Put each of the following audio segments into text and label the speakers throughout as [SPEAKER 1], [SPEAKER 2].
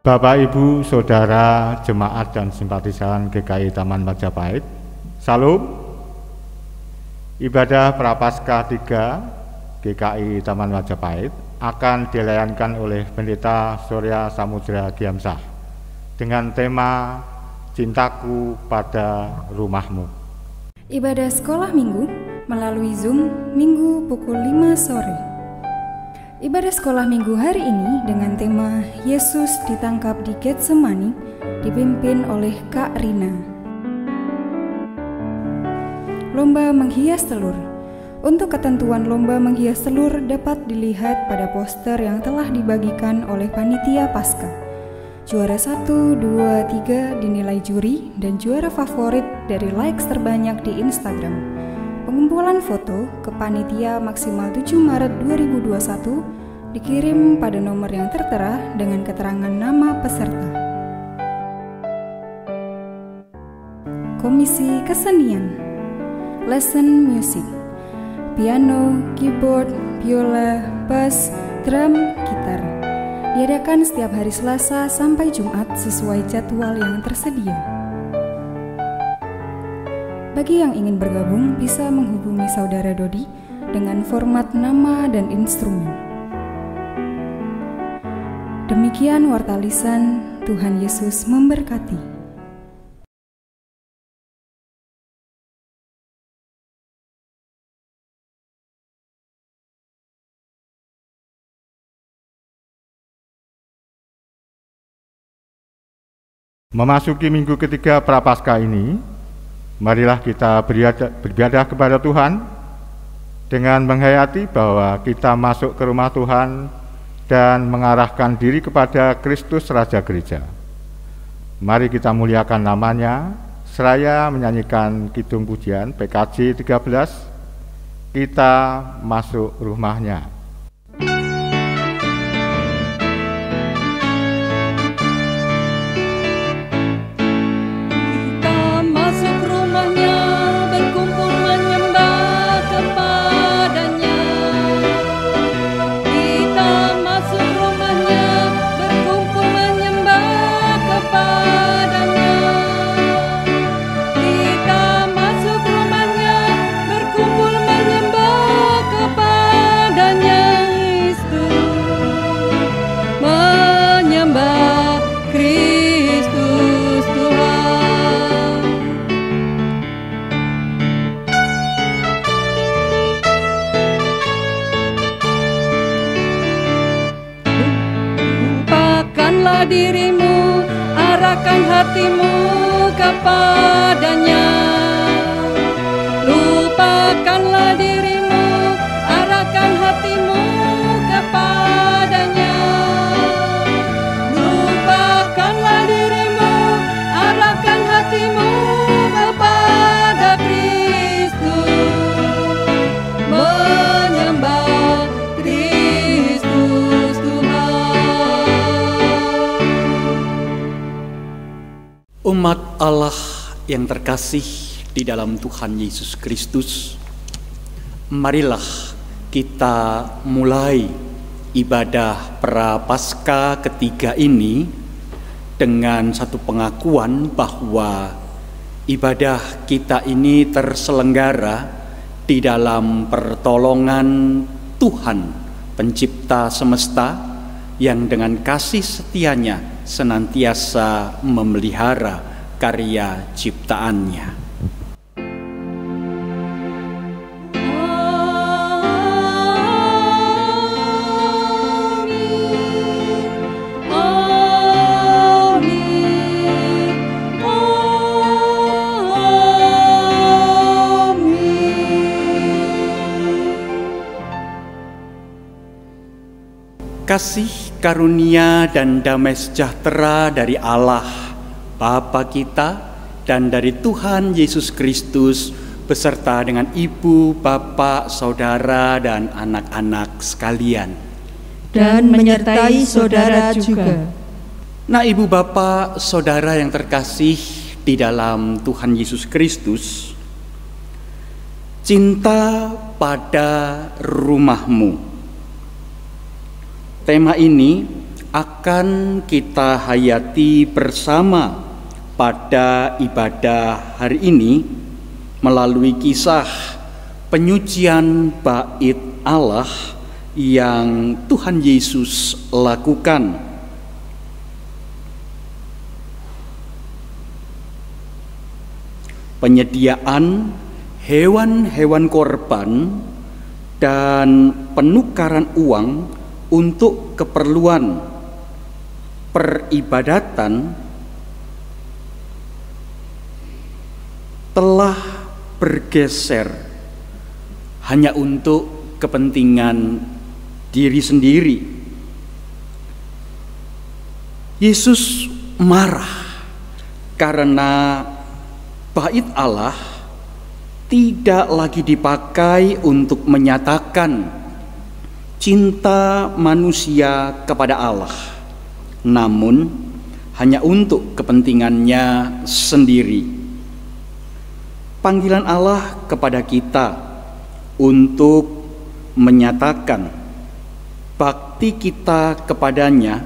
[SPEAKER 1] Bapak, Ibu, Saudara, Jemaat dan Simpatisan GKI Taman Majapahit, Salam. Ibadah Prapaskah 3 GKI Taman Majapahit akan dilayankan oleh Pendeta Surya Samudra Giamsah dengan tema Cintaku pada Rumahmu.
[SPEAKER 2] Ibadah sekolah minggu melalui Zoom Minggu pukul 5 sore. Ibadah sekolah minggu hari ini dengan tema Yesus ditangkap di Getsemani dipimpin oleh Kak Rina. Lomba menghias telur. Untuk ketentuan lomba menghias telur dapat dilihat pada poster yang telah dibagikan oleh panitia Paskah. Juara 1, 2, 3 dinilai juri dan juara favorit dari likes terbanyak di Instagram. Pengumpulan foto ke panitia maksimal 7 Maret 2021 dikirim pada nomor yang tertera dengan keterangan nama peserta. Komisi Kesenian, Lesson Music, piano, keyboard, biola, bass, drum, gitar. Diadakan setiap hari Selasa sampai Jumat sesuai jadwal yang tersedia. Bagi yang ingin bergabung bisa menghubungi Saudara Dodi dengan format nama dan instrumen. Demikian warta lisan, Tuhan Yesus memberkati.
[SPEAKER 1] Memasuki minggu ketiga Prapaskah ini, marilah kita beribadah kepada Tuhan dengan menghayati bahwa kita masuk ke rumah Tuhan dan mengarahkan diri kepada Kristus Raja Gereja. Mari kita muliakan namanya, seraya menyanyikan kidung pujian PKJ 13, Kita Masuk Rumahnya.
[SPEAKER 3] Dirimu, arahkan hatimu kepadanya. Lupakanlah dirimu, arahkan hatimu kepadanya. Lupakanlah dirimu, arahkan hatimu kepada Kristus. Menyembah Kristus Tuhan.
[SPEAKER 4] Umat Allah yang terkasih di dalam Tuhan Yesus Kristus, marilah kita mulai ibadah Prapaskah ketiga ini dengan satu pengakuan bahwa ibadah kita ini terselenggara di dalam pertolongan Tuhan Pencipta semesta yang dengan kasih setianya senantiasa memelihara karya ciptaannya. Kasih karunia dan damai sejahtera dari Allah Bapa kita dan dari Tuhan Yesus Kristus beserta dengan ibu, bapak, saudara dan anak-anak sekalian,
[SPEAKER 3] dan menyertai saudara juga.
[SPEAKER 4] Nah, ibu, bapak, saudara yang terkasih di dalam Tuhan Yesus Kristus, cinta pada rumahmu. Tema ini akan kita hayati bersama pada ibadah hari ini melalui kisah penyucian bait Allah yang Tuhan Yesus lakukan. Penyediaan hewan-hewan korban dan penukaran uang untuk keperluan peribadatan telah bergeser hanya untuk kepentingan diri sendiri. Yesus marah karena bait Allah tidak lagi dipakai untuk menyatakan cinta manusia kepada Allah, namun hanya untuk kepentingannya sendiri. Panggilan Allah kepada kita untuk menyatakan bakti kita kepadanya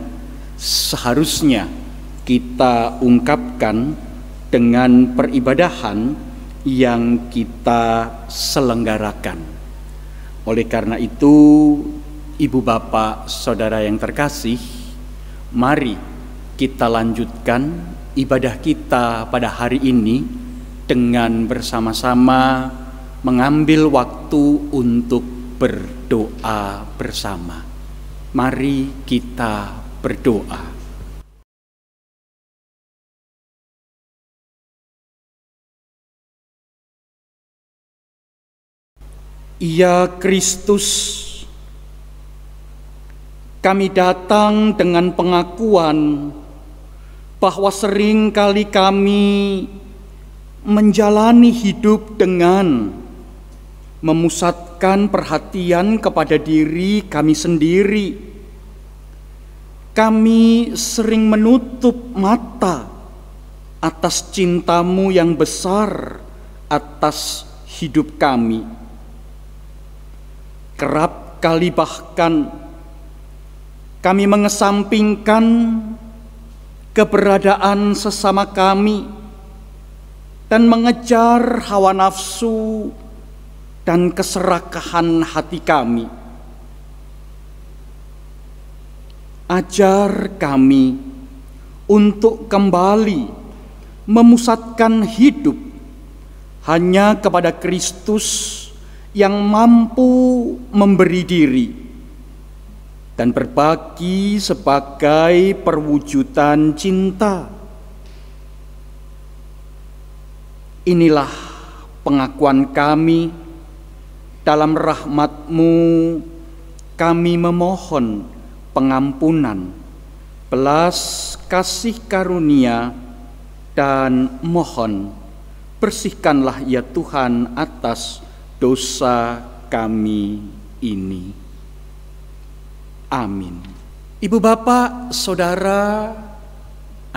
[SPEAKER 4] seharusnya kita ungkapkan dengan peribadahan yang kita selenggarakan. Oleh karena itu, Ibu Bapak Saudara yang terkasih, mari kita lanjutkan ibadah kita pada hari ini dengan bersama-sama mengambil waktu untuk berdoa bersama. Mari kita berdoa. Ya Kristus, kami datang dengan pengakuan bahwa sering kali kami menjalani hidup dengan memusatkan perhatian kepada diri kami sendiri. Kami sering menutup mata atas cinta-Mu yang besar atas hidup kami. Kerap kali bahkan kami mengesampingkan keberadaan sesama kami dan mengejar hawa nafsu dan keserakahan hati kami. Ajar kami untuk kembali memusatkan hidup hanya kepada Kristus yang mampu memberi diri dan berbagi sebagai perwujudan cinta. Inilah pengakuan kami. Dalam rahmat-Mu kami memohon pengampunan, belas kasih karunia, dan mohon bersihkanlah ya Tuhan atas dosa kami ini. Amin. Ibu bapak, saudara,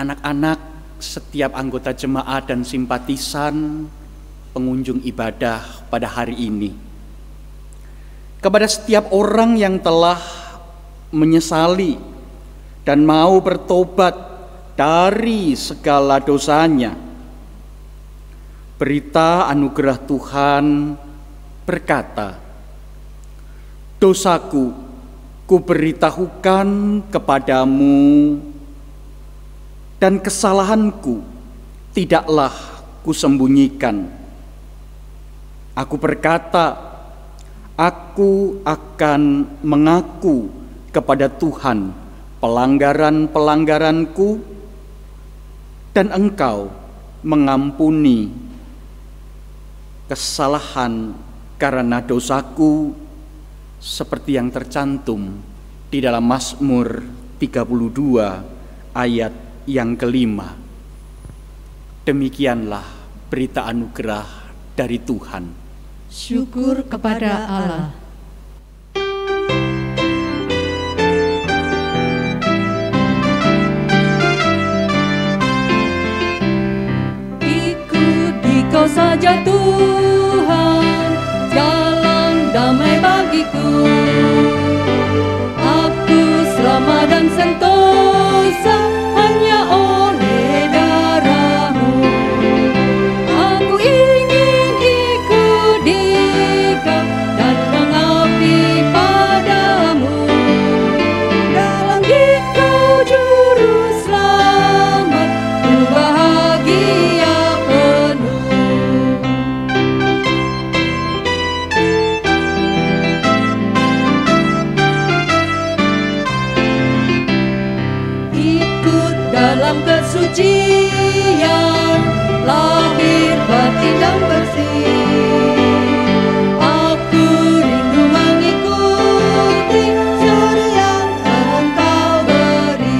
[SPEAKER 4] anak-anak, setiap anggota jemaat dan simpatisan pengunjung ibadah pada hari ini. Kepada setiap orang yang telah menyesali dan mau bertobat dari segala dosanya, berita anugerah Tuhan berkata, "Dosaku kuberitahukan kepadamu, dan kesalahanku tidaklah kusembunyikan. Aku berkata, aku akan mengaku kepada Tuhan pelanggaran-pelanggaranku, dan Engkau mengampuni kesalahan karena dosaku, seperti yang tercantum di dalam Mazmur 32 ayat yang kelima." Demikianlah berita anugerah dari Tuhan.
[SPEAKER 3] Syukur kepada Allah.
[SPEAKER 5] Ikuti kau saja Tuhan, jalan damai bagiku. Aku selamat dan sentosa dalam kesucian, lahir batin dan bersih. Aku rindu mengikuti surga yang Engkau beri.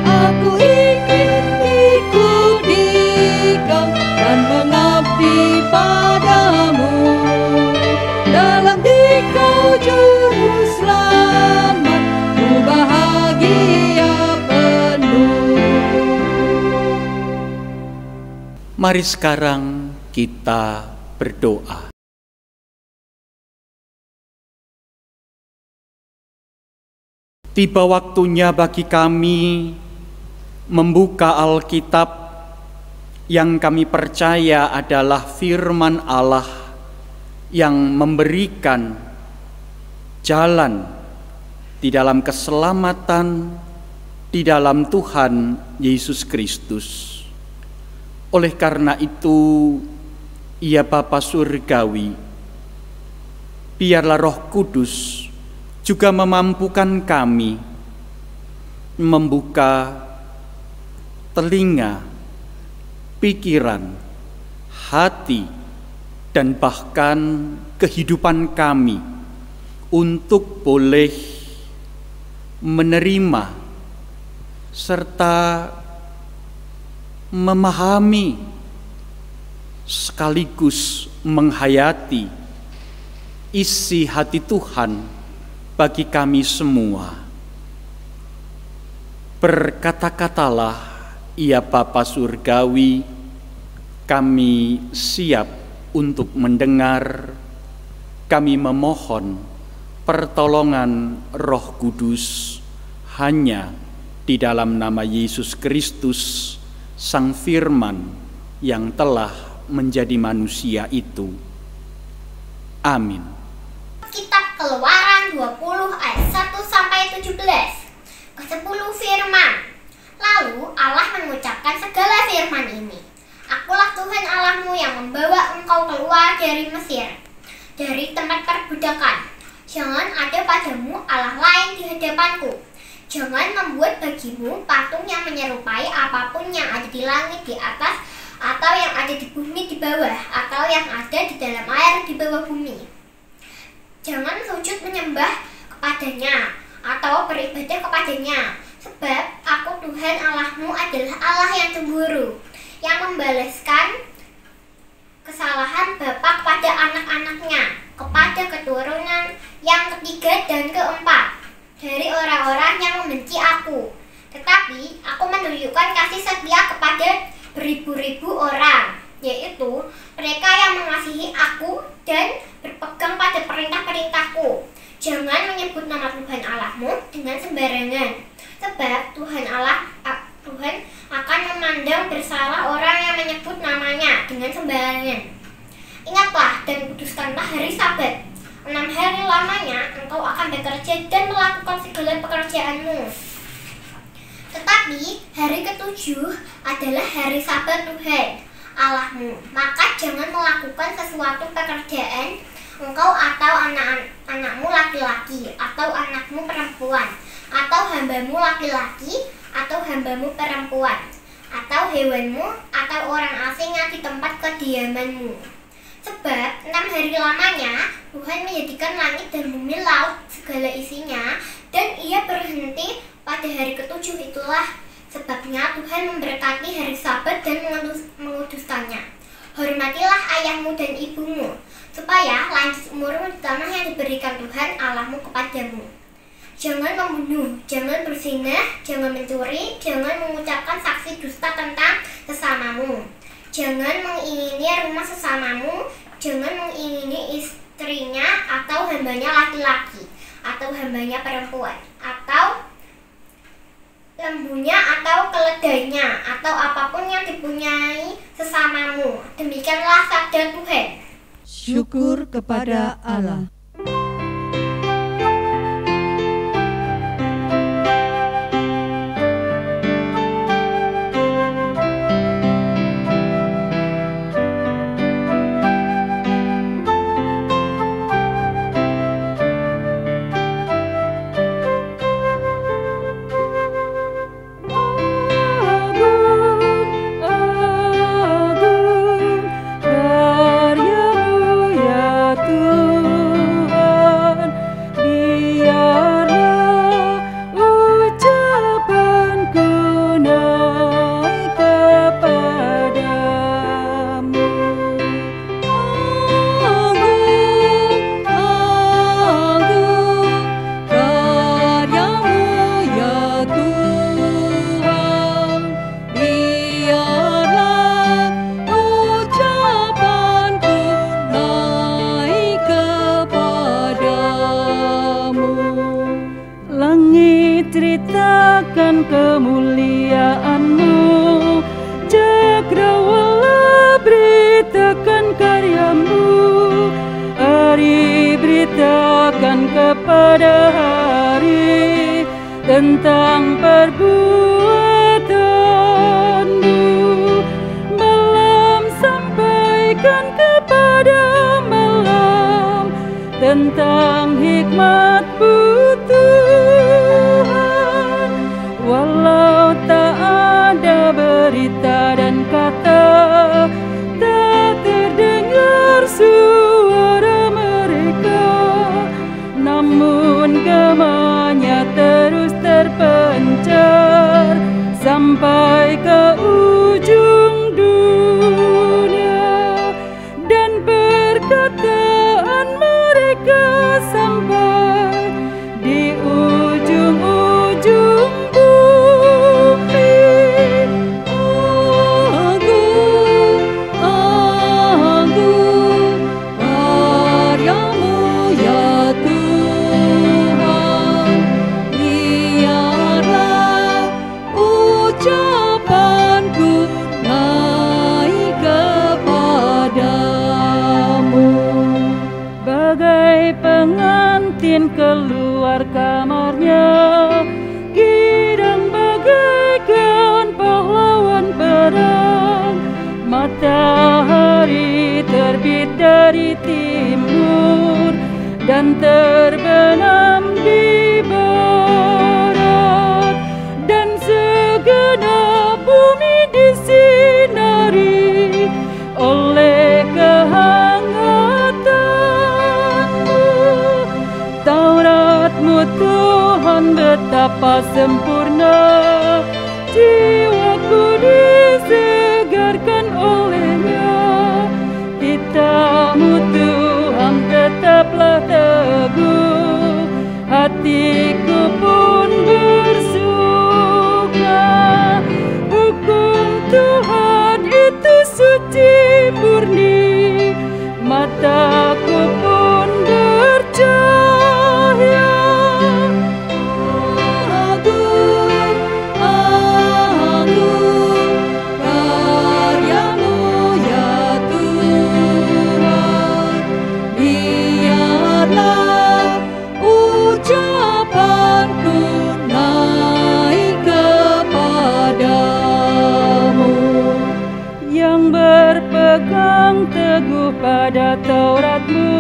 [SPEAKER 5] Aku ingin ikut Dikau dan mengabdi padamu. Dalam Dikau juru selamat, ku bahagia penuh.
[SPEAKER 4] Mari sekarang kita berdoa. Tiba waktunya bagi kami membuka Alkitab yang kami percaya adalah firman Allah yang memberikan jalan di dalam keselamatan di dalam Tuhan Yesus Kristus. Oleh karena itu, ya Bapa Surgawi, biarlah Roh Kudus juga memampukan kami membuka telinga, pikiran, hati, dan bahkan kehidupan kami untuk boleh menerima serta memahami sekaligus menghayati isi hati Tuhan bagi kami semua. Berkata-katalah, ya Bapa Surgawi, kami siap untuk mendengar. Kami memohon pertolongan Roh Kudus hanya di dalam nama Yesus Kristus, Sang Firman yang telah menjadi manusia itu. Amin.
[SPEAKER 6] Kitab Keluaran 20 ayat 1-17. Ke-10 firman. Lalu Allah mengucapkan segala firman ini. Akulah Tuhan Allahmu yang membawa engkau keluar dari Mesir, dari tempat perbudakan. Jangan ada padamu Allah lain di hadapanku. Jangan membuat bagimu patung yang menyerupai apapun yang ada di langit di atas, atau yang ada di bumi di bawah, atau yang ada di dalam air di bawah bumi. Jangan sujud menyembah kepadanya atau beribadah kepadanya, sebab aku Tuhan Allahmu adalah Allah yang cemburu, yang membalaskan kesalahan bapa kepada anak-anaknya, kepada keturunan yang ketiga dan keempat dari orang-orang yang membenci aku. Tetapi aku menunjukkan kasih setia kepada beribu-ribu orang, yaitu mereka yang mengasihi aku dan berpegang pada perintah-perintahku. Jangan menyebut nama Tuhan Allahmu dengan sembarangan, sebab Tuhan akan memandang bersalah orang yang menyebut namanya dengan sembarangan. Ingatlah dan kuduskanlah hari Sabat. 6 hari lamanya engkau akan bekerja dan melakukan segala pekerjaanmu. Tetapi hari ke-7 adalah hari Sabat Tuhan Allahmu. Maka jangan melakukan sesuatu pekerjaan engkau atau anak-anakmu laki-laki atau anakmu perempuan, atau hambamu laki-laki atau hambamu perempuan, atau hewanmu atau orang asing yang di tempat kediamanmu. Sebab 6 hari lamanya Tuhan menjadikan langit dan bumi, laut segala isinya, dan ia berhenti pada hari ke-7. Itulah sebabnya Tuhan memberkati hari Sabat dan menguduskannya. Hormatilah ayahmu dan ibumu, supaya lanjut umurmu di tanah yang diberikan Tuhan Allahmu kepadamu. Jangan membunuh, jangan berzina, jangan mencuri, jangan mengucapkan saksi dusta tentang sesamamu. Jangan mengingini rumah sesamamu, jangan mengingini istrinya atau hambanya laki-laki, atau hambanya perempuan, atau lembunya atau keledainya, atau apapun yang dipunyai sesamamu. Demikianlah sabda Tuhan.
[SPEAKER 3] Syukur kepada Allah.
[SPEAKER 5] kemuliaan-Mu. Cakrawala beritakan karya-Mu, hari beritakan kepada hari tentang perbuatan-Mu. Malam sampaikan kepada malam tentang hikmat-Mu Tuhan. Walau tak ada berita dan kata, tak terdengar suara mereka, namun gemanya terus terpencar sampai ke ujung dunia, dan perkataan mereka sampai di ujung-ujung bumi. Agung, karya-Mu ya Tuhan, biarlah ucapanku naik kepadamu. Bagai pengantin keluar kamarnya, girang bagaikan pahlawan perang. Matahari terbit dari timur dan terbenam di barat, dan segenap bumi disinari oleh kehangatanmu. Taurat-Mu Tuhan betapa sempurna, jiwaku disegarkan olehnya. Kitab-Mu Tuhan tetaplah teguh, hatiku pun bersuka. Hukum Tuhan itu suci murni, mataku pun bercahaya. Agung, karya-Mu ya Tuhan, biarlah ucapanku naik kepadamu. Yang berpegang teguh pada Taurat-Mu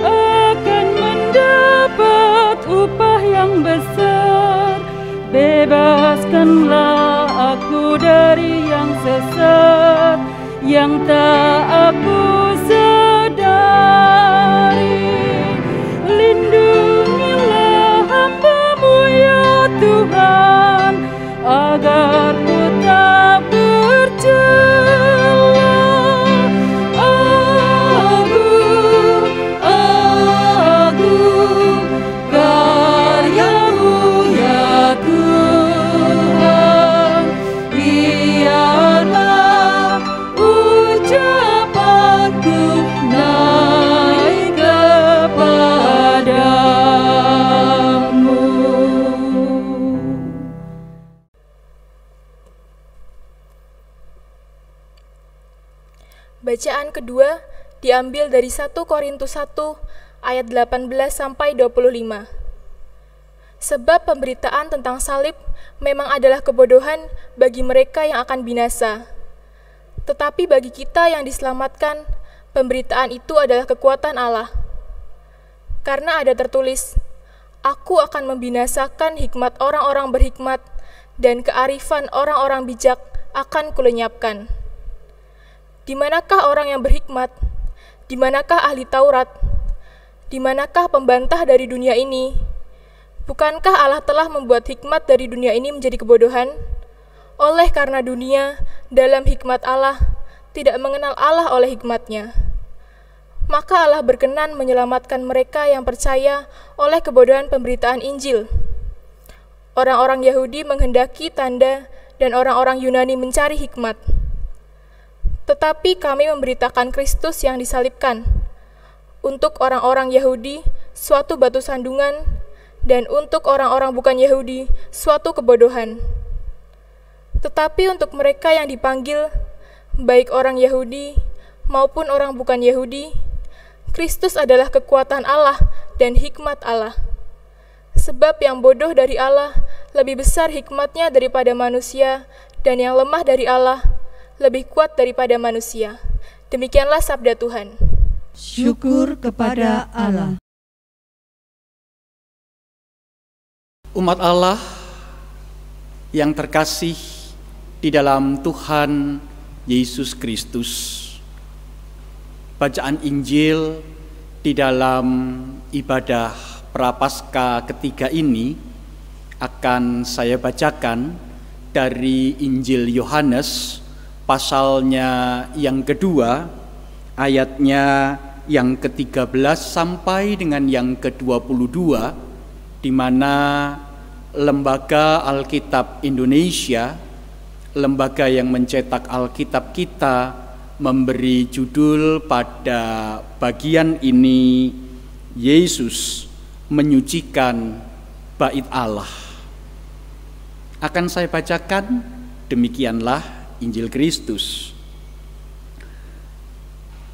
[SPEAKER 5] akan mendapat upah yang besar. Bebaskanlah aku dari yang sesat, yang tak aku sadari. Lindungilah hamba-Mu ya Tuhan, agar ku tak bercela. Agung, karya-Mu ya Tuhan, biarlah ucapanku naik kepadamu.
[SPEAKER 7] Bacaan kedua diambil dari 1 Korintus 1 ayat 18 sampai 25. Sebab pemberitaan tentang salib memang adalah kebodohan bagi mereka yang akan binasa. Tetapi bagi kita yang diselamatkan, pemberitaan itu adalah kekuatan Allah. Karena ada tertulis, "Aku akan membinasakan hikmat orang-orang berhikmat, dan kearifan orang-orang bijak akan kulenyapkan." Di manakah orang yang berhikmat? Di manakah ahli Taurat? Di manakah pembantah dari dunia ini? Bukankah Allah telah membuat hikmat dari dunia ini menjadi kebodohan? Oleh karena dunia, dalam hikmat Allah, tidak mengenal Allah oleh hikmatnya. Maka Allah berkenan menyelamatkan mereka yang percaya oleh kebodohan pemberitaan Injil. Orang-orang Yahudi menghendaki tanda, dan orang-orang Yunani mencari hikmat. Tetapi kami memberitakan Kristus yang disalibkan. Untuk orang-orang Yahudi, suatu batu sandungan, dan untuk orang-orang bukan Yahudi, suatu kebodohan. Tetapi untuk mereka yang dipanggil, baik orang Yahudi maupun orang bukan Yahudi, Kristus adalah kekuatan Allah dan hikmat Allah. Sebab yang bodoh dari Allah lebih besar hikmatnya daripada manusia, dan yang lemah dari Allah lebih kuat daripada manusia. Demikianlah sabda Tuhan.
[SPEAKER 3] Syukur kepada Allah.
[SPEAKER 4] Umat Allah yang terkasih di dalam Tuhan Yesus Kristus, bacaan Injil di dalam ibadah Prapaskah ketiga ini akan saya bacakan dari Injil Yohanes pasalnya yang kedua, ayatnya yang ke-13 sampai dengan yang ke-22, di mana Lembaga Alkitab Indonesia, lembaga yang mencetak Alkitab kita, memberi judul pada bagian ini, Yesus menyucikan bait Allah. Akan saya bacakan, demikianlah Injil Kristus.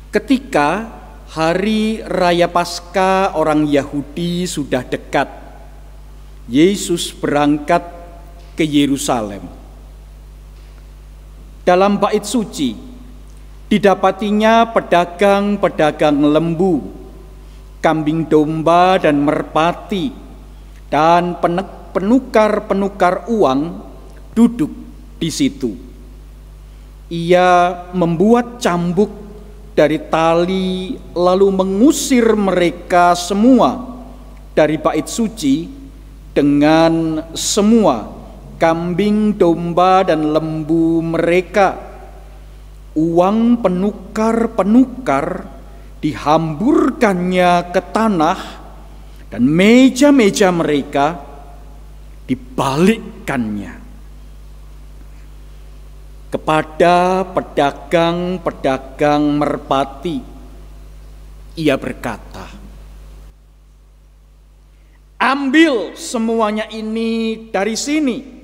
[SPEAKER 4] Ketika hari raya Paskah orang Yahudi sudah dekat, Yesus berangkat ke Yerusalem. Dalam bait suci didapatinya pedagang-pedagang lembu, kambing domba dan merpati, dan penukar-penukar uang duduk di situ. Ia membuat cambuk dari tali lalu mengusir mereka semua dari bait suci dengan semua kambing, domba, dan lembu mereka. Uang penukar-penukar dihamburkannya ke tanah, dan meja-meja mereka dibalikkannya. Kepada pedagang-pedagang merpati, ia berkata, "Ambil semuanya ini dari sini.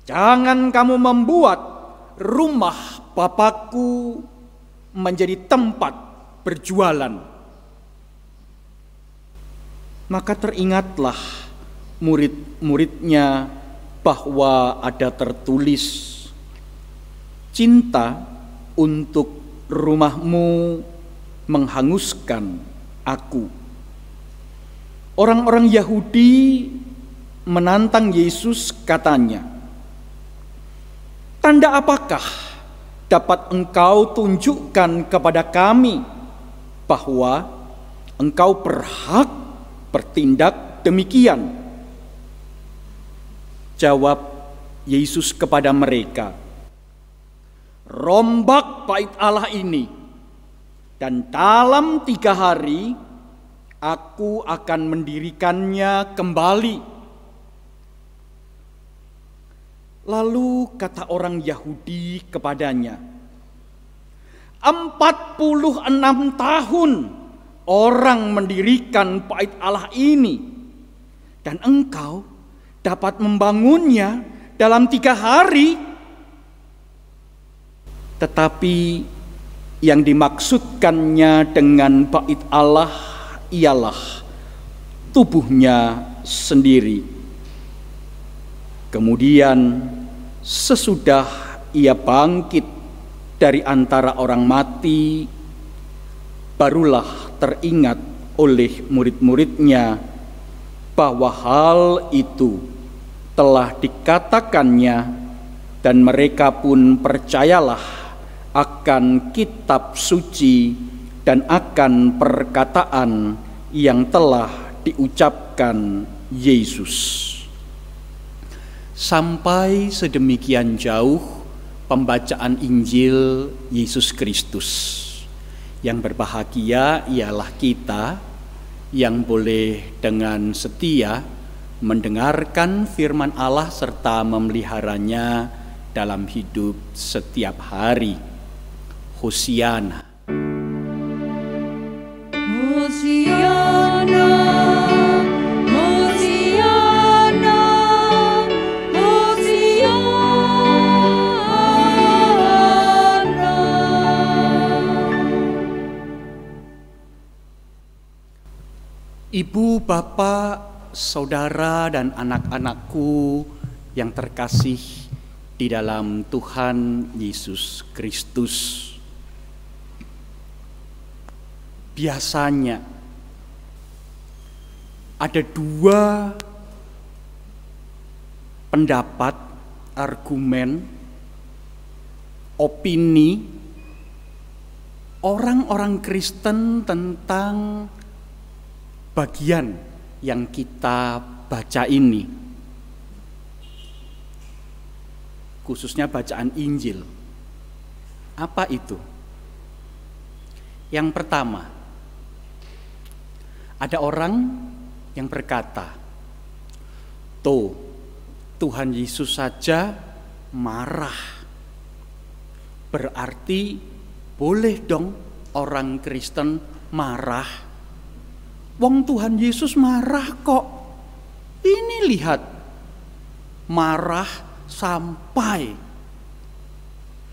[SPEAKER 4] Jangan kamu membuat rumah Bapakku menjadi tempat berjualan." Maka teringatlah murid-muridnya bahwa ada tertulis, "Cinta untuk rumahmu menghanguskan aku." Orang-orang Yahudi menantang Yesus, katanya, "Tanda apakah dapat engkau tunjukkan kepada kami bahwa engkau berhak bertindak demikian?" Jawab Yesus kepada mereka, "Rombak bait Allah ini, dan dalam 3 hari Aku akan mendirikannya kembali." Lalu kata orang Yahudi kepadanya, 46 tahun orang mendirikan bait Allah ini, dan engkau dapat membangunnya dalam 3 hari. Tetapi yang dimaksudkannya dengan bait Allah ialah tubuhnya sendiri. Kemudian sesudah ia bangkit dari antara orang mati, barulah teringat oleh murid-muridnya bahwa hal itu telah dikatakannya, dan mereka pun percayalah akan kitab suci dan akan perkataan yang telah diucapkan Yesus. Sampai sedemikian jauh pembacaan Injil Yesus Kristus. Yang berbahagia ialah kita yang boleh dengan setia mendengarkan firman Allah serta memeliharanya dalam hidup setiap hari. Hosiana.
[SPEAKER 3] Hosiana, Hosiana, Hosiana.
[SPEAKER 4] Ibu, bapak, saudara, dan anak-anakku yang terkasih di dalam Tuhan Yesus Kristus. Biasanya ada dua pendapat, argumen, opini orang-orang Kristen tentang bagian yang kita baca ini, khususnya bacaan Injil. Apa itu? Yang pertama, ada orang yang berkata, Tuhan Yesus saja marah, berarti boleh dong orang Kristen marah. Wong Tuhan Yesus marah kok. Ini lihat, marah sampai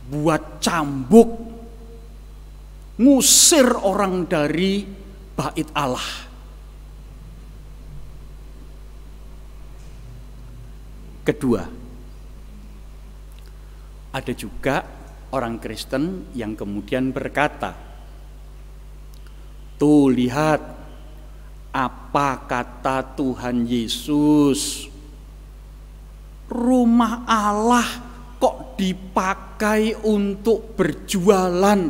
[SPEAKER 4] buat cambuk, ngusir orang dari bait Allah. Kedua, ada juga orang Kristen yang kemudian berkata, tuh lihat apa kata Tuhan Yesus, rumah Allah kok dipakai untuk berjualan,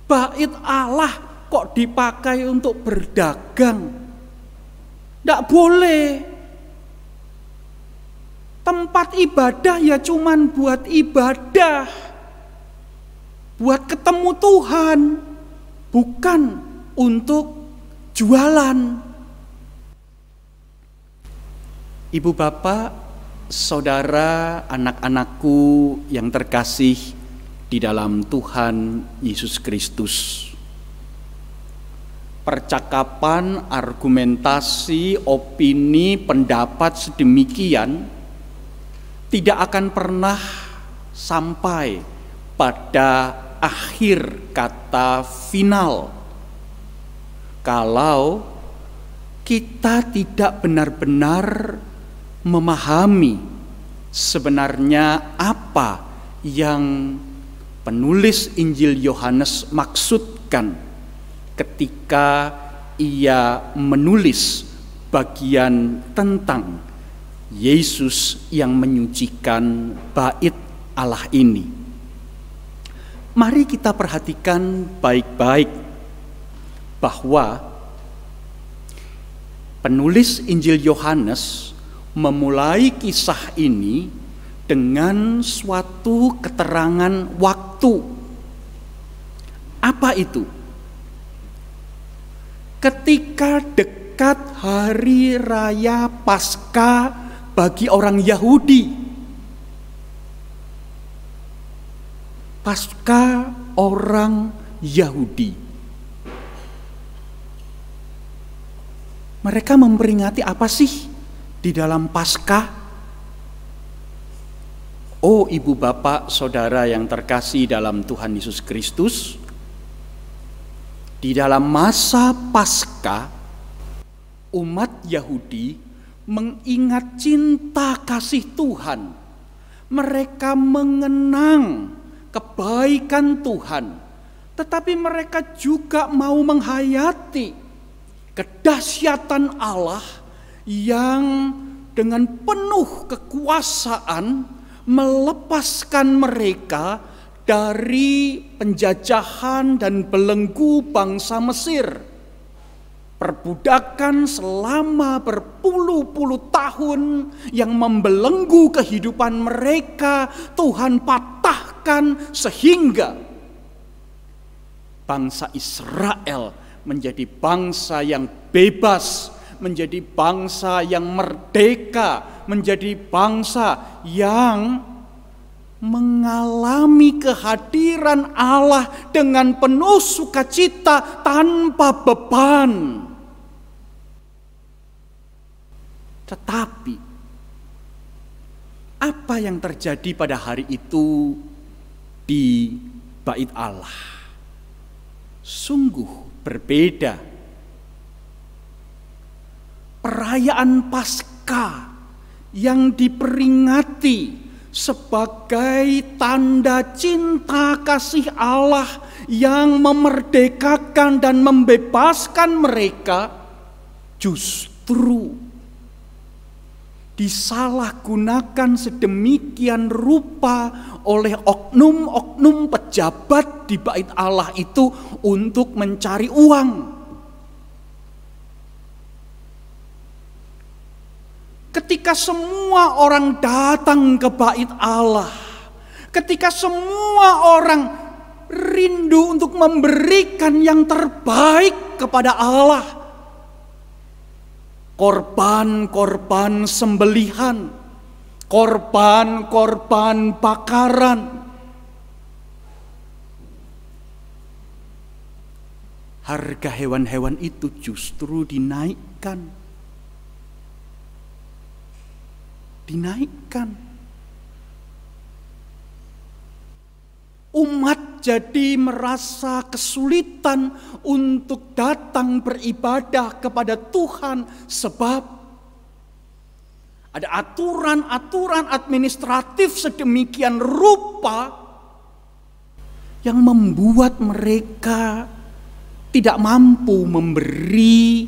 [SPEAKER 4] bait Allah kok dipakai untuk berdagang. Tidak boleh. Tempat ibadah ya cuman buat ibadah, buat ketemu Tuhan, bukan untuk jualan. Ibu, bapak, saudara, anak-anakku yang terkasih di dalam Tuhan Yesus Kristus. Percakapan, argumentasi, opini, pendapat sedemikian tidak akan pernah sampai pada akhir kata final kalau kita tidak benar-benar memahami sebenarnya apa yang penulis Injil Yohanes maksudkan ketika ia menulis bagian tentang Yesus yang menyucikan bait Allah ini. Mari kita perhatikan baik-baik bahwa penulis Injil Yohanes memulai kisah ini dengan suatu keterangan waktu. Apa itu? Ketika dekat hari raya Paskah bagi orang Yahudi, Paskah orang Yahudi, mereka memperingati apa sih di dalam Paskah? Oh, ibu, bapak, saudara yang terkasih dalam Tuhan Yesus Kristus, di dalam masa Paskah, umat Yahudi mengingat cinta kasih Tuhan. Mereka mengenang kebaikan Tuhan, tetapi mereka juga mau menghayati kedahsyatan Allah yang dengan penuh kekuasaan melepaskan mereka dari penjajahan dan belenggu bangsa Mesir. Perbudakan selama berpuluh-puluh tahun yang membelenggu kehidupan mereka, Tuhan patahkan sehingga bangsa Israel menjadi bangsa yang bebas, menjadi bangsa yang merdeka, menjadi bangsa yang mengalami kehadiran Allah dengan penuh sukacita tanpa beban. Tetapi apa yang terjadi pada hari itu di bait Allah sungguh berbeda perayaan Paskah yang diperingati sebagai tanda cinta kasih Allah yang memerdekakan dan membebaskan mereka, justru disalahgunakan sedemikian rupa oleh oknum-oknum pejabat di bait Allah itu untuk mencari uang. Ketika semua orang datang ke bait Allah, ketika semua orang rindu untuk memberikan yang terbaik kepada Allah, korban-korban sembelihan, korban-korban bakaran, harga hewan-hewan itu justru dinaikkan. Umat jadi merasa kesulitan untuk datang beribadah kepada Tuhan sebab ada aturan-aturan administratif sedemikian rupa yang membuat mereka tidak mampu memberi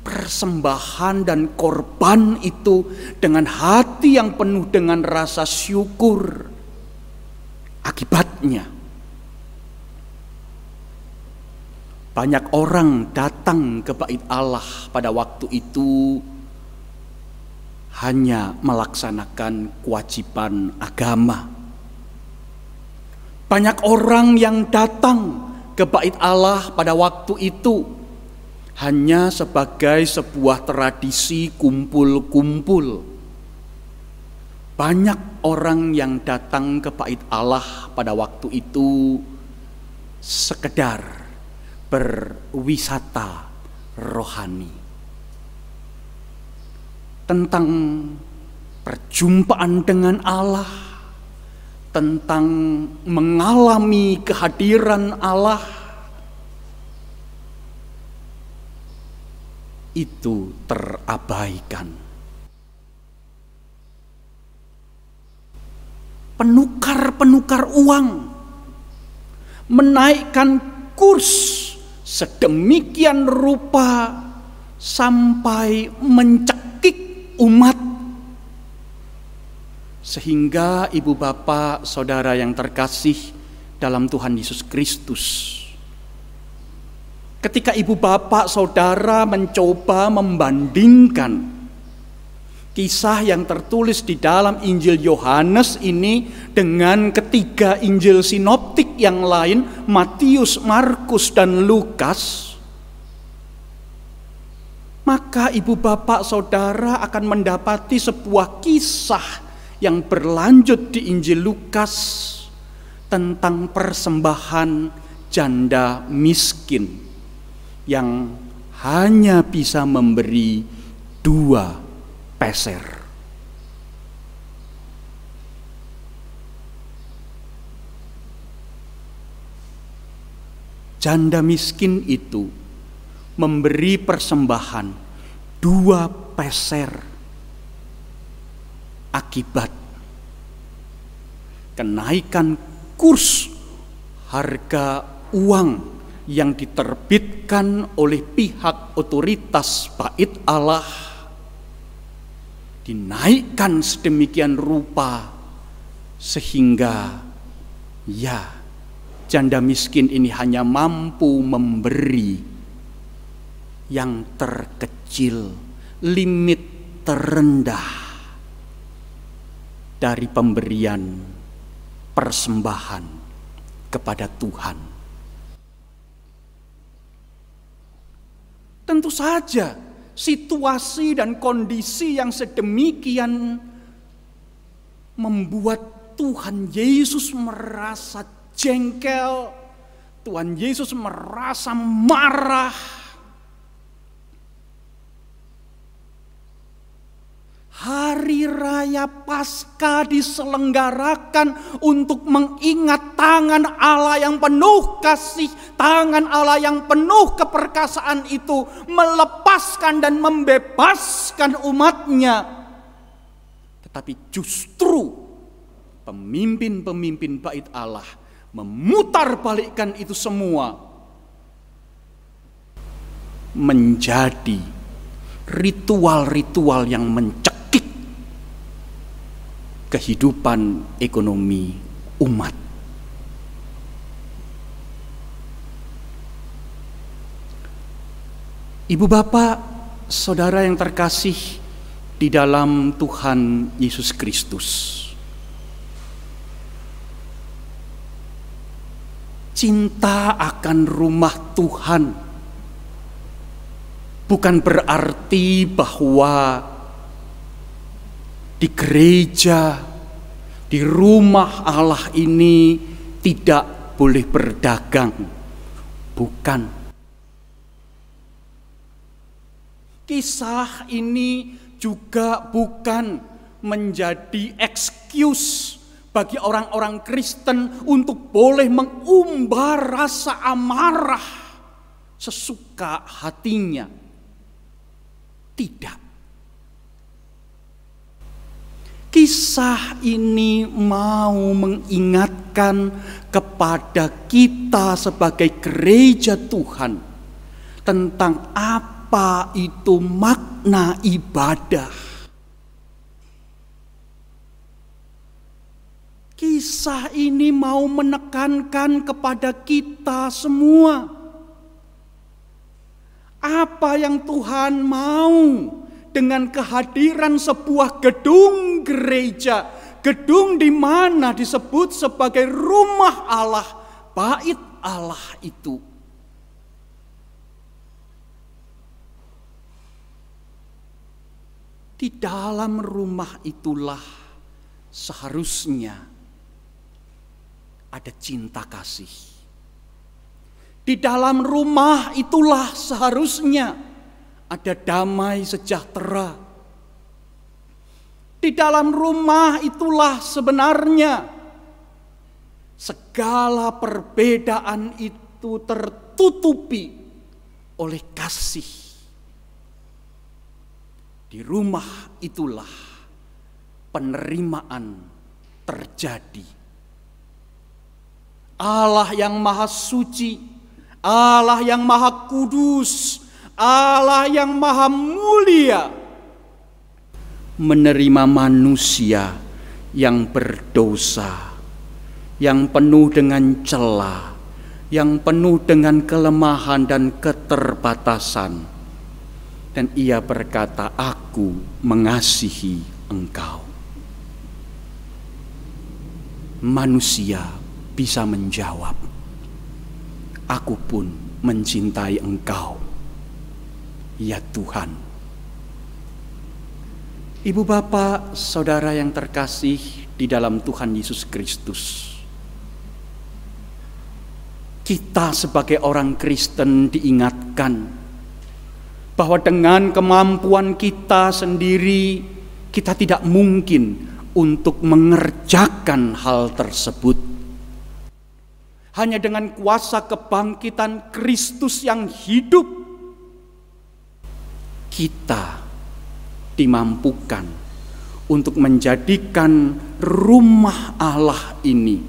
[SPEAKER 4] persembahan dan korban itu dengan hati yang penuh dengan rasa syukur. Akibatnya, banyak orang datang ke bait Allah pada waktu itu hanya melaksanakan kewajiban agama. Banyak orang yang datang ke bait Allah pada waktu itu hanya sebagai sebuah tradisi kumpul-kumpul. Banyak orang yang datang ke bait Allah pada waktu itu sekedar berwisata rohani. Tentang perjumpaan dengan Allah, tentang mengalami kehadiran Allah, itu terabaikan. Penukar-penukar uang menaikkan kurs sedemikian rupa sampai mencekik umat, sehingga ibu bapak saudara yang terkasih dalam Tuhan Yesus Kristus, ketika ibu bapak saudara mencoba membandingkan kisah yang tertulis di dalam Injil Yohanes ini dengan ketiga Injil sinoptik yang lain, Matius, Markus, dan Lukas, maka ibu bapak saudara akan mendapati sebuah kisah yang berlanjut di Injil Lukas tentang persembahan janda miskin yang hanya bisa memberi 2 peser. Janda miskin itu memberi persembahan 2 peser akibat kenaikan kurs harga uang yang diterbitkan oleh pihak otoritas bait Allah, dinaikkan sedemikian rupa sehingga janda miskin ini hanya mampu memberi yang terkecil, limit terendah dari pemberian persembahan kepada Tuhan. Tentu saja situasi dan kondisi yang sedemikian membuat Tuhan Yesus merasa jengkel, Tuhan Yesus merasa marah. Hari raya raya Paskah diselenggarakan untuk mengingat tangan Allah yang penuh kasih, tangan Allah yang penuh keperkasaan itu melepaskan dan membebaskan umatnya. Tetapi justru pemimpin-pemimpin bait Allah memutarbalikkan itu semua menjadi ritual-ritual yang mencekik kehidupan ekonomi umat. Ibu bapak, saudara yang terkasih di dalam Tuhan Yesus Kristus, cinta akan rumah Tuhan bukan berarti bahwa di gereja, di rumah Allah ini tidak boleh berdagang. Bukan. Kisah ini juga bukan menjadi excuse bagi orang-orang Kristen untuk boleh mengumbar rasa amarah sesuka hatinya. Tidak. Kisah ini mau mengingatkan kepada kita sebagai gereja Tuhan tentang apa itu makna ibadah. Kisah ini mau menekankan kepada kita semua apa yang Tuhan mau dengan kehadiran sebuah gedung gereja, gedung di mana disebut sebagai rumah Allah, bait Allah itu. Di dalam rumah itulah seharusnya ada cinta kasih. Di dalam rumah itulah seharusnya ada damai sejahtera. Di dalam rumah itulah sebenarnya segala perbedaan itu tertutupi oleh kasih. Di rumah itulah penerimaan terjadi. Allah yang maha suci, Allah yang maha kudus, Allah yang maha mulia menerima manusia yang berdosa, yang penuh dengan celah, yang penuh dengan kelemahan dan keterbatasan. Dan ia berkata, aku mengasihi engkau. Manusia bisa menjawab, aku pun mencintai engkau, ya Tuhan. Ibu bapak, saudara yang terkasih di dalam Tuhan Yesus Kristus, kita sebagai orang Kristen diingatkan bahwa dengan kemampuan kita sendiri, kita tidak mungkin untuk mengerjakan hal tersebut. Hanya dengan kuasa kebangkitan Kristus yang hidup, kita dimampukan untuk menjadikan rumah Allah ini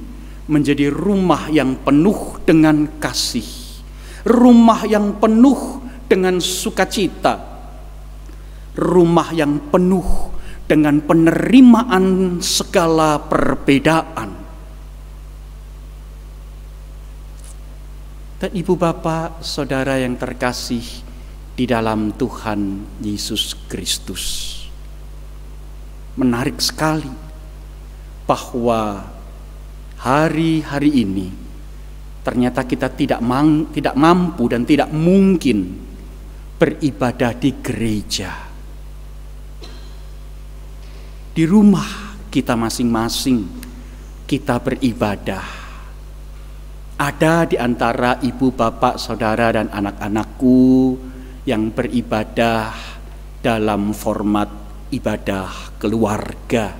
[SPEAKER 4] menjadi rumah yang penuh dengan kasih, rumah yang penuh dengan sukacita, rumah yang penuh dengan penerimaan segala perbedaan. Dan ibu bapak, saudara yang terkasih di dalam Tuhan Yesus Kristus, menarik sekali bahwa hari-hari ini ternyata kita tidak mampu dan tidak mungkin beribadah di gereja. Di rumah kita masing-masing kita beribadah. Ada di antara ibu, bapak, saudara, dan anak-anakku yang beribadah dalam format ibadah keluarga.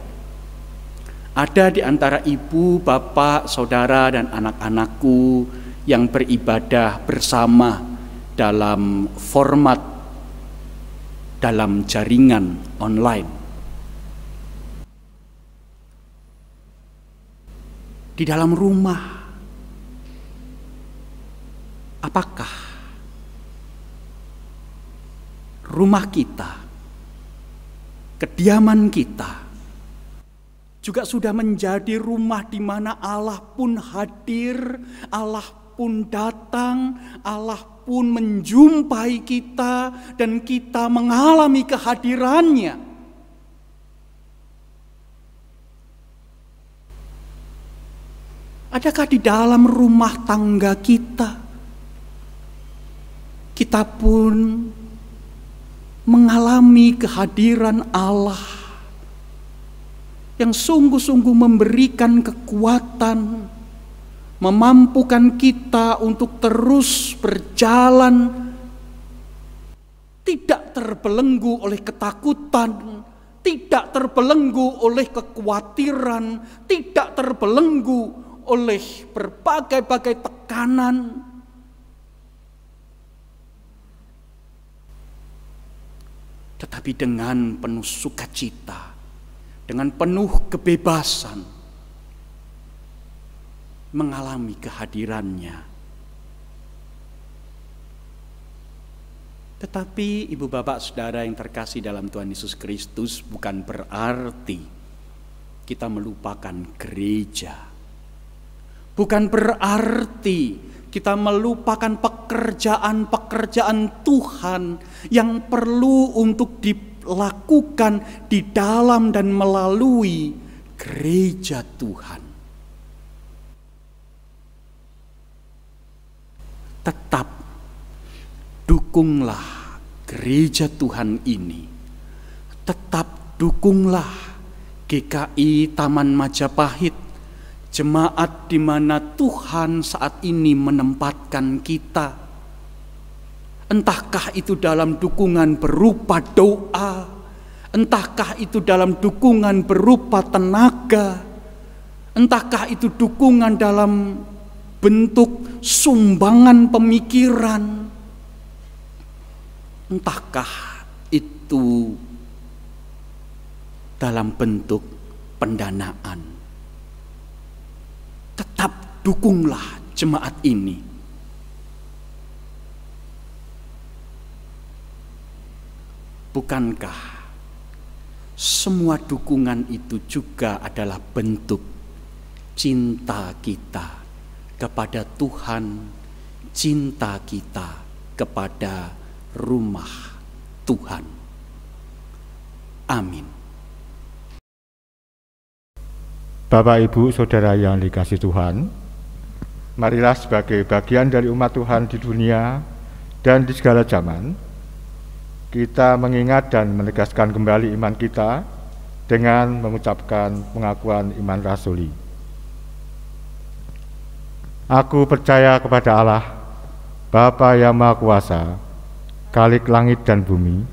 [SPEAKER 4] Ada di antara ibu, bapak, saudara, dan anak-anakku yang beribadah bersama dalam format dalam jaringan online. Di dalam rumah, apakah rumah kita, kediaman kita, juga sudah menjadi rumah di mana Allah pun hadir, Allah pun datang, Allah pun menjumpai kita, dan kita mengalami kehadirannya? Adakah di dalam rumah tangga kita, kita pun mengalami kehadiran Allah yang sungguh-sungguh memberikan kekuatan, memampukan kita untuk terus berjalan, tidak terbelenggu oleh ketakutan, tidak terbelenggu oleh kekhawatiran, tidak terbelenggu oleh berbagai-bagai tekanan. Tetapi dengan penuh sukacita, dengan penuh kebebasan, mengalami kehadirannya. Tetapi ibu bapak saudara yang terkasih dalam Tuhan Yesus Kristus, bukan berarti kita melupakan gereja. Bukan berarti kita melupakan pekerjaan-pekerjaan Tuhan yang perlu untuk dilakukan di dalam dan melalui gereja Tuhan. Tetap dukunglah gereja Tuhan ini. Tetap dukunglah GKI Taman Majapahit, jemaat di mana Tuhan saat ini menempatkan kita. Entahkah itu dalam dukungan berupa doa, entahkah itu dalam dukungan berupa tenaga, entahkah itu dukungan dalam bentuk sumbangan pemikiran, entahkah itu dalam bentuk pendanaan. Tetap dukunglah jemaat ini. Bukankah semua dukungan itu juga adalah bentuk cinta kita kepada Tuhan, cinta kita kepada rumah Tuhan. Amin.
[SPEAKER 1] Bapak, Ibu, Saudara yang dikasihi Tuhan, marilah sebagai bagian dari umat Tuhan di dunia dan di segala zaman, kita mengingat dan menegaskan kembali iman kita dengan mengucapkan pengakuan iman rasuli. Aku percaya kepada Allah, Bapa yang Maha Kuasa, Khalik langit dan bumi,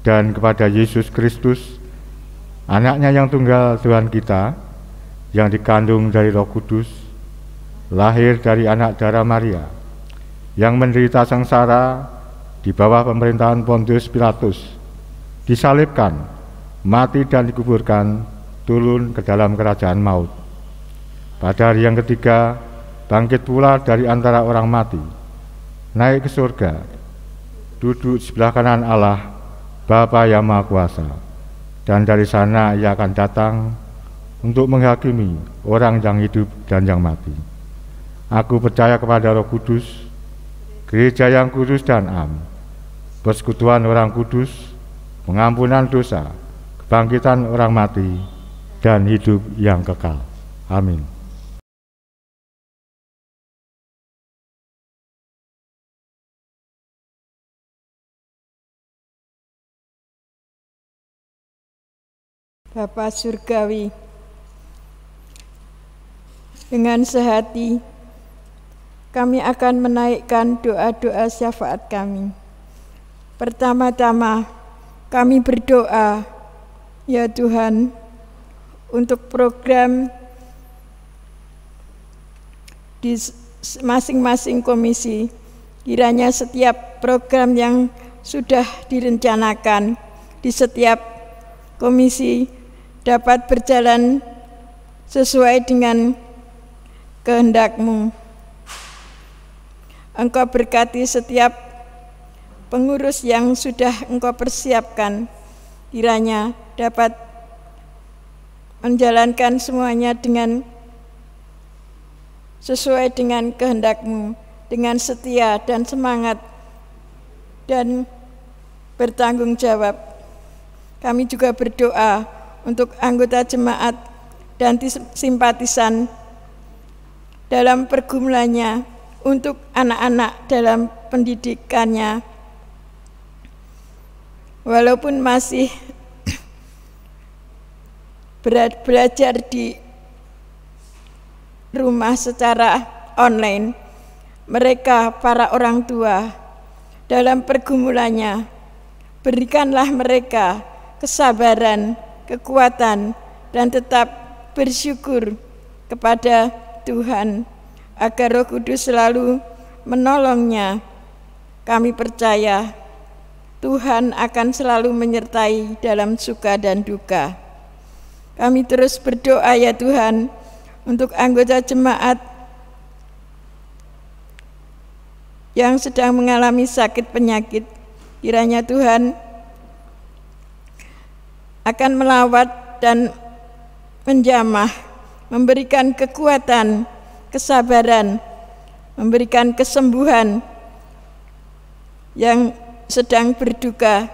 [SPEAKER 1] dan kepada Yesus Kristus, Anak-Nya yang tunggal Tuhan kita, yang dikandung dari Roh Kudus, lahir dari anak darah Maria, yang menderita sengsara di bawah pemerintahan Pontius Pilatus, disalibkan, mati dan dikuburkan, turun ke dalam kerajaan maut. Pada hari yang ketiga, bangkit pula dari antara orang mati, naik ke surga, duduk di sebelah kanan Allah, Bapa yang Maha Kuasa, dan dari sana Ia akan datang untuk menghakimi orang yang hidup dan yang mati. Aku percaya kepada Roh Kudus, gereja yang kudus dan am, persekutuan orang kudus, pengampunan dosa, kebangkitan orang mati, dan hidup yang kekal. Amin.
[SPEAKER 3] Bapa Surgawi, dengan sehati kami akan menaikkan doa-doa syafaat kami. Pertama-tama kami berdoa ya Tuhan, untuk program di masing-masing komisi. Kiranya setiap program yang sudah direncanakan di setiap komisi dapat berjalan sesuai dengan kehendak-Mu. Engkau berkati setiap pengurus yang sudah Engkau persiapkan, kiranya dapat menjalankan semuanya dengan sesuai dengan kehendak-Mu, dengan setia dan semangat dan bertanggung jawab. Kami juga berdoa untuk anggota jemaat dan simpatisan dalam pergumulannya, untuk anak-anak dalam pendidikannya. Walaupun masih belajar di rumah secara online, mereka para orang tua dalam pergumulannya, berikanlah mereka kesabaran, kekuatan, dan tetap bersyukur kepada Tuhan, agar Roh Kudus selalu menolongnya. Kami percaya Tuhan akan selalu menyertai dalam suka dan duka. Kami terus berdoa ya Tuhan, untuk anggota jemaat yang sedang mengalami sakit penyakit. Kiranya Tuhan akan melawat dan menjamah, memberikan kekuatan, kesabaran, memberikan kesembuhan yang sedang berduka.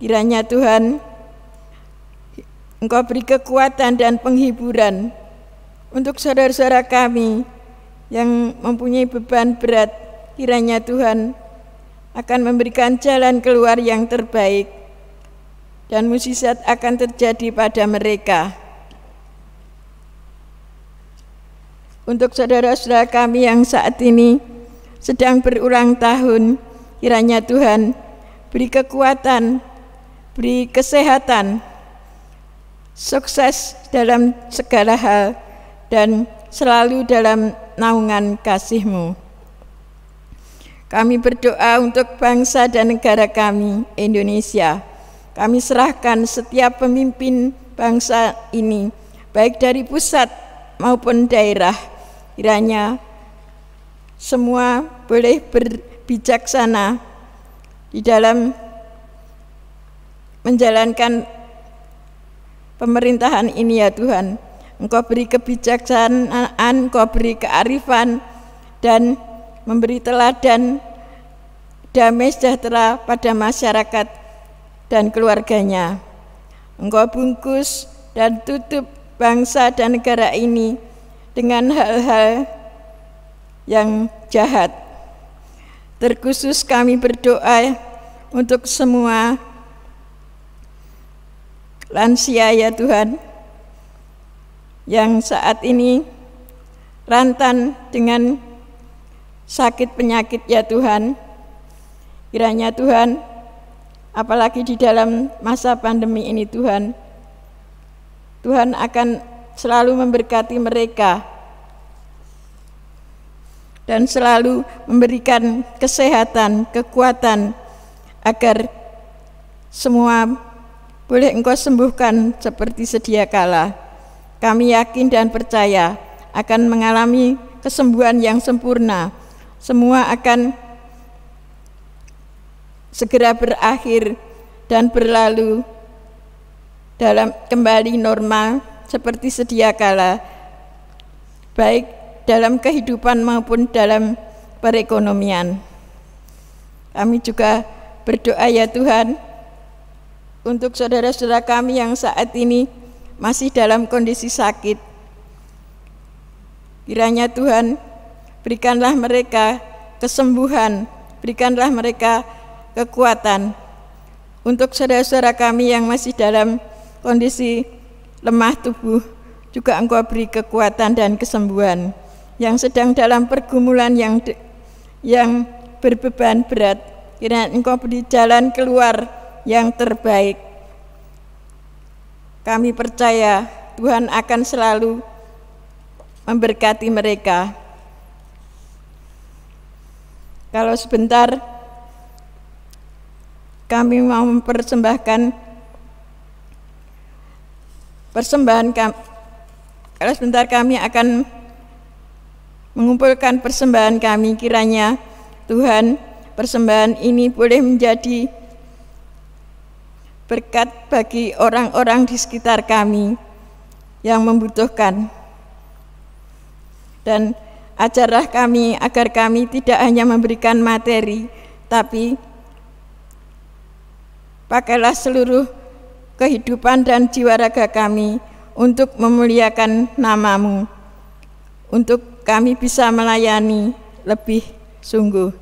[SPEAKER 3] Kiranya Tuhan Engkau beri kekuatan dan penghiburan untuk saudara-saudara kami yang mempunyai beban berat. Kiranya Tuhan akan memberikan jalan keluar yang terbaik dan mukjizat akan terjadi pada mereka. Untuk saudara-saudara kami yang saat ini sedang berulang tahun, kiranya Tuhan beri kekuatan, beri kesehatan, sukses dalam segala hal, dan selalu dalam naungan kasih-Mu. Kami berdoa untuk bangsa dan negara kami, Indonesia. Kami serahkan setiap pemimpin bangsa ini, baik dari pusat maupun daerah. Kiranya semua boleh berbijaksana di dalam menjalankan pemerintahan ini ya Tuhan. Engkau beri kebijaksanaan, Engkau beri kearifan, dan memberi teladan damai sejahtera pada masyarakat dan keluarganya. Engkau bungkus dan tutup bangsa dan negara ini dengan hal-hal yang jahat. Terkhusus kami berdoa untuk semua lansia ya Tuhan, yang saat ini rentan dengan sakit penyakit ya Tuhan. Kiranya Tuhan, apalagi di dalam masa pandemi ini Tuhan, Tuhan akan selalu memberkati mereka dan selalu memberikan kesehatan, kekuatan, agar semua boleh Engkau sembuhkan seperti sedia kala. Kami yakin dan percaya akan mengalami kesembuhan yang sempurna. Semua akan segera berakhir dan berlalu dalam kembali normal seperti sedia kala, baik dalam kehidupan maupun dalam perekonomian. Kami juga berdoa ya Tuhan untuk saudara-saudara kami yang saat ini masih dalam kondisi sakit. Kiranya Tuhan berikanlah mereka kesembuhan, berikanlah mereka kekuatan. Untuk saudara-saudara kami yang masih dalam kondisi lemah tubuh, juga Engkau beri kekuatan dan kesembuhan. Yang sedang dalam pergumulan yang berbeban berat, kiranya Engkau beri jalan keluar yang terbaik. Kami percaya Tuhan akan selalu memberkati mereka. Kalau sebentar kami mau mempersembahkan persembahan kami. Kalau sebentar kami akan mengumpulkan persembahan kami, kiranya Tuhan persembahan ini boleh menjadi berkat bagi orang-orang di sekitar kami yang membutuhkan. Dan ajarlah kami agar kami tidak hanya memberikan materi, tapi pakailah seluruh kehidupan dan jiwa raga kami untuk memuliakan nama-Mu, untuk kami bisa melayani lebih sungguh.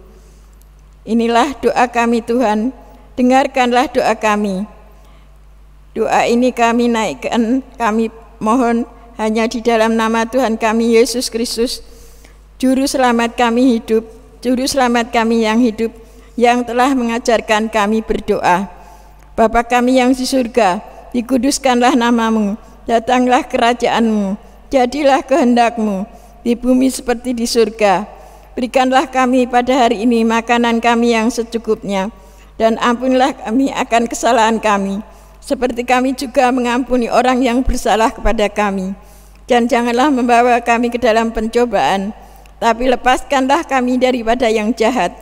[SPEAKER 3] Inilah doa kami Tuhan, dengarkanlah doa kami. Doa ini kami naikkan, kami mohon hanya di dalam nama Tuhan kami Yesus Kristus, Juru Selamat kami hidup, Juru Selamat kami yang hidup, yang telah mengajarkan kami berdoa. Bapa kami yang di surga, dikuduskanlah nama-Mu, datanglah kerajaan-Mu, jadilah kehendak-Mu, di bumi seperti di surga. Berikanlah kami pada hari ini makanan kami yang secukupnya, dan ampunilah kami akan kesalahan kami, seperti kami juga mengampuni orang yang bersalah kepada kami. Dan janganlah membawa kami ke dalam pencobaan, tapi lepaskanlah kami daripada yang jahat,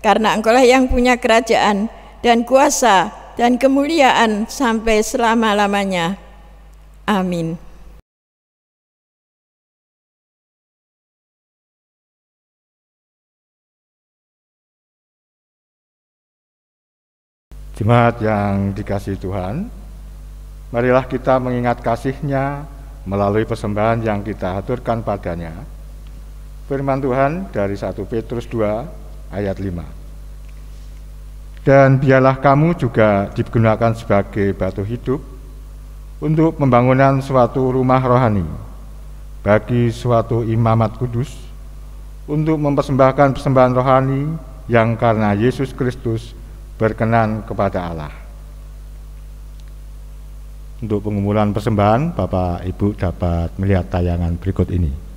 [SPEAKER 3] karena Engkau-lah yang punya kerajaan dan kuasa dan kemuliaan sampai selama-lamanya. Amin.
[SPEAKER 1] Jemaat yang dikasihi Tuhan, marilah kita mengingat kasih-Nya melalui persembahan yang kita aturkan padanya. Firman Tuhan dari 1 Petrus 2 ayat 5. Dan biarlah kamu juga digunakan sebagai batu hidup untuk pembangunan suatu rumah rohani bagi suatu imamat kudus, untuk mempersembahkan persembahan rohani yang karena Yesus Kristus berkenan kepada Allah. Untuk pengumpulan persembahan, Bapak Ibu dapat melihat tayangan berikut ini.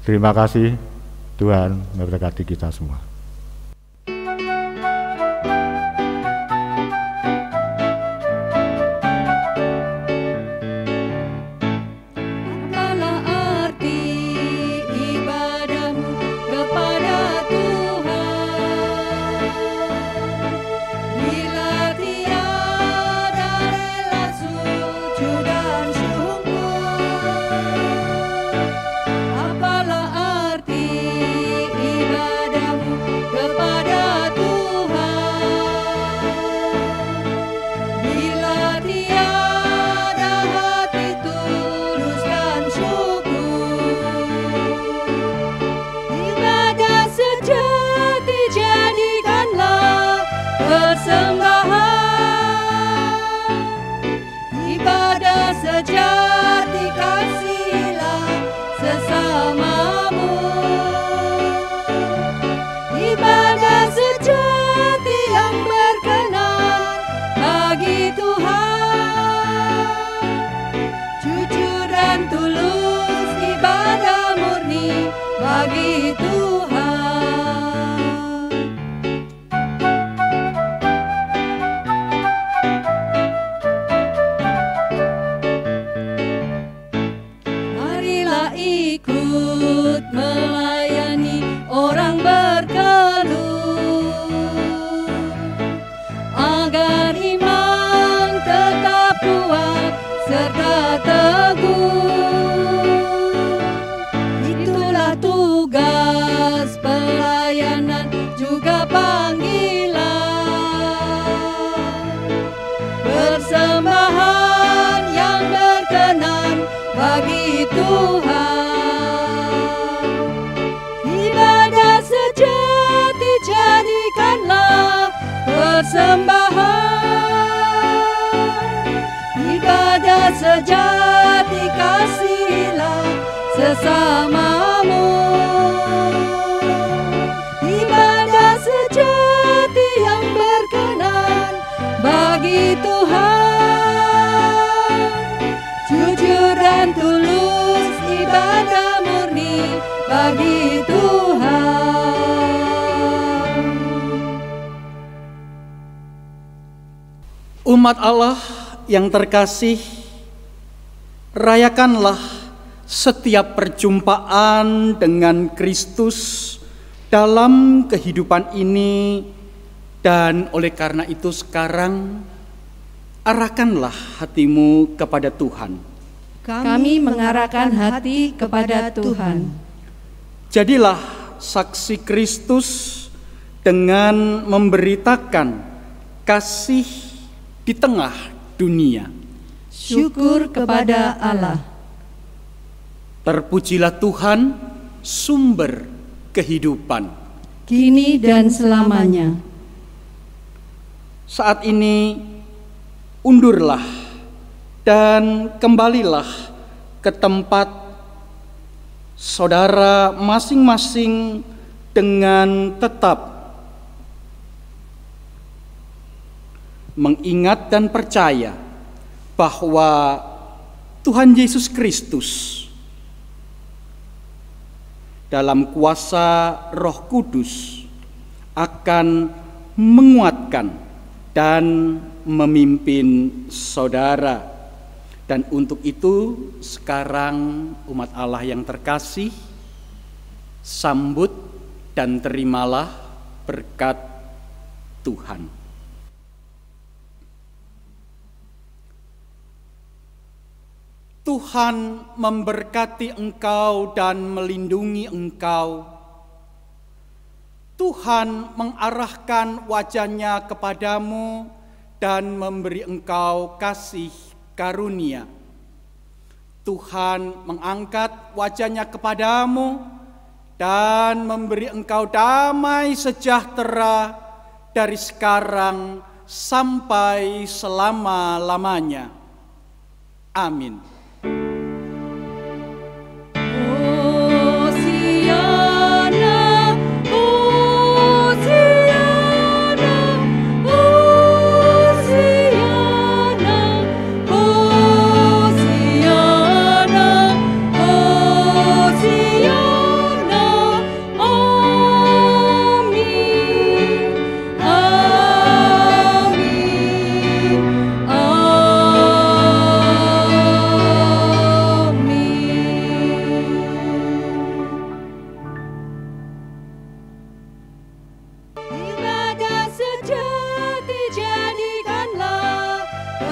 [SPEAKER 1] Terima kasih, Tuhan memberkati kita semua.
[SPEAKER 5] persembahan. Ibadah sejati kasihilah sesamamu. Ibadah sejati yang berkenan bagi Tuhan. Jujur dan tulus ibadah murni bagi Tuhan.
[SPEAKER 4] Umat Allah yang terkasih, rayakanlah setiap perjumpaan dengan Kristus dalam kehidupan ini, dan oleh karena itu sekarang arahkanlah hatimu kepada Tuhan.
[SPEAKER 5] Kami mengarahkan hati kepada Tuhan.
[SPEAKER 4] Jadilah saksi Kristus dengan memberitakan kasih di tengah dunia.
[SPEAKER 5] Syukur kepada Allah.
[SPEAKER 4] Terpujilah Tuhan, sumber kehidupan,
[SPEAKER 5] kini dan selamanya.
[SPEAKER 4] Saat ini undurlah dan kembalilah ke tempat saudara masing-masing dengan tetap mengingat dan percaya bahwa Tuhan Yesus Kristus dalam kuasa Roh Kudus akan menguatkan dan memimpin saudara. Dan untuk itu sekarang umat Allah yang terkasih, sambut dan terimalah berkat Tuhan. Tuhan memberkati engkau dan melindungi engkau. Tuhan mengarahkan wajahnya kepadamu dan memberi engkau kasih karunia. Tuhan mengangkat wajahnya kepadamu dan memberi engkau damai sejahtera dari sekarang sampai selama-lamanya. Amin.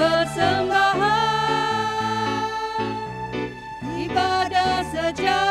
[SPEAKER 5] Persembahan ibadah sejati.